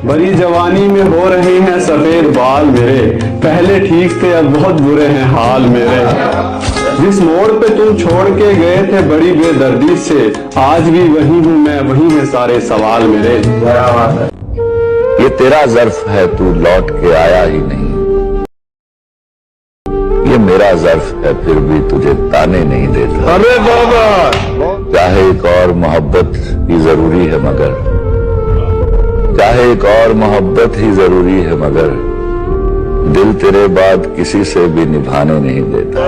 भरी जवानी में हो रहे हैं सफेद बाल मेरे, पहले ठीक थे अब बहुत बुरे हैं हाल मेरे। जिस मोड़ पे तुम छोड़ के गए थे बड़ी बेदर्दी से, आज भी वही हूँ मैं, वही है सारे सवाल मेरे। ये तेरा ज़र्फ है, तू लौट के आया ही नहीं। ये मेरा ज़र्फ है, फिर भी तुझे ताने नहीं देता। अरे बाबा, चाहे एक और मोहब्बत ही जरूरी है मगर, चाहे एक और मोहब्बत ही जरूरी है मगर, दिल तेरे बाद किसी से भी निभाने नहीं देता।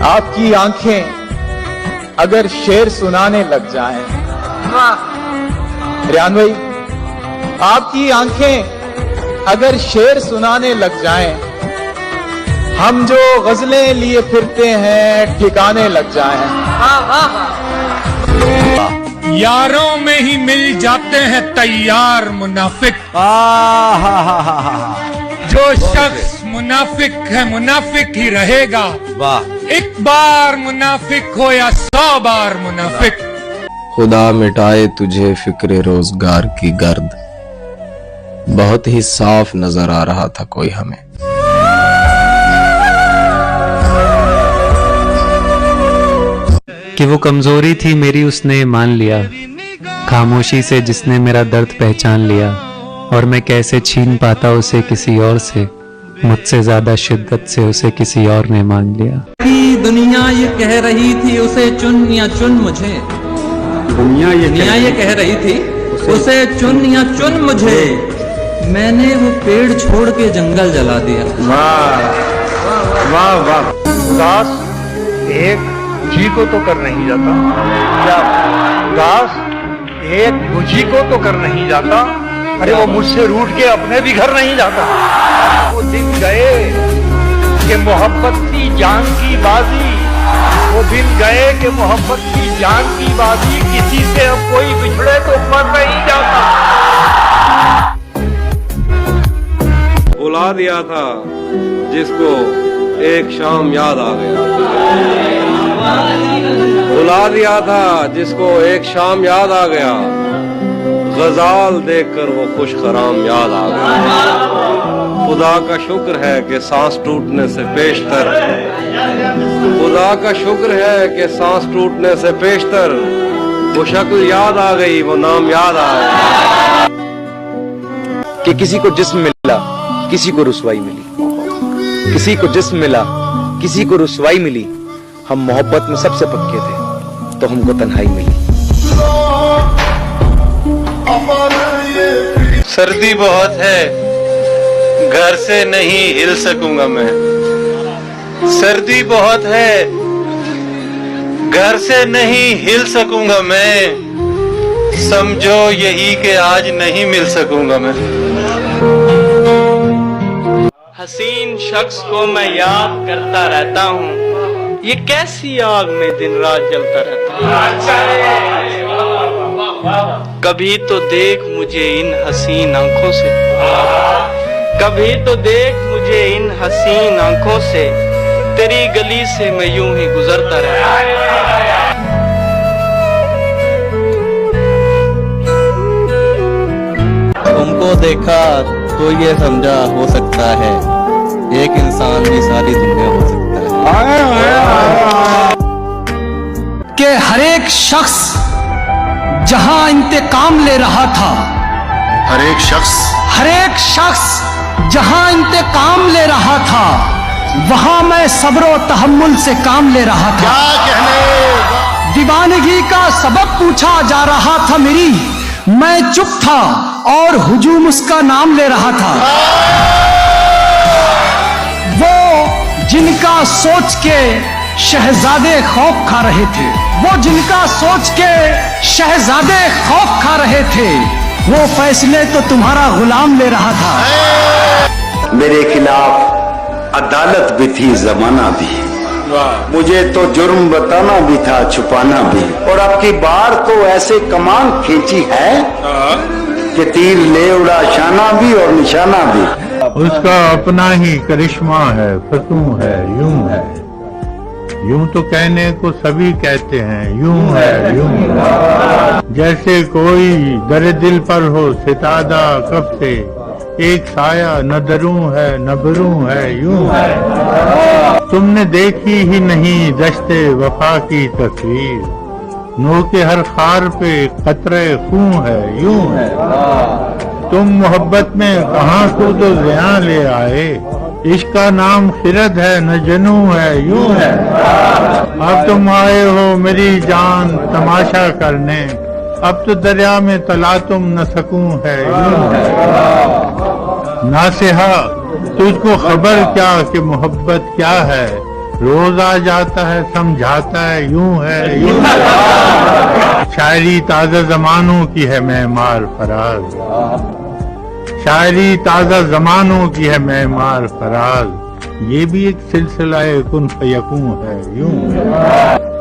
आपकी आंखें अगर शेर सुनाने लग जाएं, रियान भाई, आपकी आंखें अगर शेर सुनाने लग जाएं, हम जो गजलें लिए फिरते हैं ठिकाने लग जाएं। यारों में ही मिल जाते हैं तैयार मुनाफिक। जो शख्स मुनाफिक है मुनाफिक ही रहेगा। एक बार मुनाफिक हो या 100 बार मुनाफिक। खुदा मिटाए तुझे फिक्रे रोजगार की गर्द, बहुत ही साफ नजर आ रहा था कोई हमें। कि वो कमजोरी थी मेरी उसने मान लिया, खामोशी से जिसने मेरा दर्द पहचान लिया, और मैं कैसे छीन पाता उसे किसी और से, मुझसे ज्यादा शिद्दत से उसे किसी और ने मान लिया। दुनिया ये कह रही थी उसे चुन या चुन मुझे, दुनिया ये कह रही थी उसे चुन या चुन मुझे, मैंने वो पेड़ छोड़ के जंगल जला दिया। वाह वाह वाह। दास एक जी को तो कर नहीं जाता क्या? दास एक मुझी को तो कर नहीं जाता। अरे वो मुझसे रूठ के अपने भी घर नहीं जाता। वो दिन गए कि मोहब्बत की जान की बाजी, वो दिन गए कि मोहब्बत की जान की बाजी, किसी से अब कोई बिछड़े तो मर नहीं जाता। बुला दिया था जिसको एक शाम याद आ गया, बुला दिया था जिसको एक शाम याद आ गया, गजाल देखकर वो खुश खराम याद आ गया। खुदा का शुक्र है कि सांस टूटने से पेशतर, खुदा का शुक्र है कि सांस टूटने से पेशतर, वो शक्ल याद आ गई, वो नाम याद आ गया। कि किसी को जिस्म मिला किसी को रुसवाई मिली, किसी को जिस्म मिला किसी को रुसवाई मिली, हम मोहब्बत में सबसे पक्के थे तो हमको तन्हाई मिली। सर्दी बहुत है, घर से नहीं हिल सकूंगा मैं। सर्दी बहुत है, घर से नहीं हिल सकूंगा मैं, समझो यही कि आज नहीं मिल सकूंगा मैं। हसीन शख्स को मैं याद करता रहता हूँ, ये कैसी आग में दिन रात जलता रहता है। कभी तो देख मुझे इन हसीन आंखों से, कभी तो देख मुझे इन हसीन आंखों से, तेरी गली से मैं यूं ही गुजरता रहता। तुमको देखा तो ये समझा हो सकता है, एक इंसान भी सारी दुनिया हो सकता है। कि हर एक शख्स जहां इंतकाम ले रहा था, हर एक शख्स जहां इंतकाम ले रहा था, वहां मैं सब्र तहम्मुल से काम ले रहा था। क्या कहने? दीवानगी का सबब पूछा जा रहा था मेरी, मैं चुप था और हुजूम उसका नाम ले रहा था। वो जिनका सोच के शहजादे खौफ खा रहे थे, वो जिनका सोच के शहजादे खौफ खा रहे थे, वो फैसले तो तुम्हारा गुलाम ले रहा था। मेरे खिलाफ अदालत भी थी, जमाना भी, मुझे तो जुर्म बताना भी था, छुपाना भी, और अब की बार तो ऐसे कमान खींची है कि तीर ले उड़ा शाना भी और निशाना भी। उसका अपना ही करिश्मा है, फतू है, यूं है। यूं तो कहने को सभी कहते हैं, यूं है यूं, जैसे कोई दर दिल पर हो सितादा कब से, एक साया न दरूं है न बरूं है, यूं है। तुमने देखी ही नहीं दश्ते वफा की तस्वीर, नो के हर खार पे कतरे खून है, यूं है। तुम मोहब्बत में कहां को तो ज़िया ले आए, इसका नाम खिरद है न जनू है, यूं है। अब तुम आए हो मेरी जान तमाशा करने, अब तो दरिया में तला तुम न सकूं है, यूं है। नासिहा तुझको खबर क्या कि मोहब्बत क्या है, रोज आ जाता है समझाता है, यूं है यूं है। शायरी ताज़ा जमानों की है मेमार फराज, शायरी ताज़ा जमानों की है मेमार फराज, ये भी एक सिलसिला कुन फयकूं है, यूं है।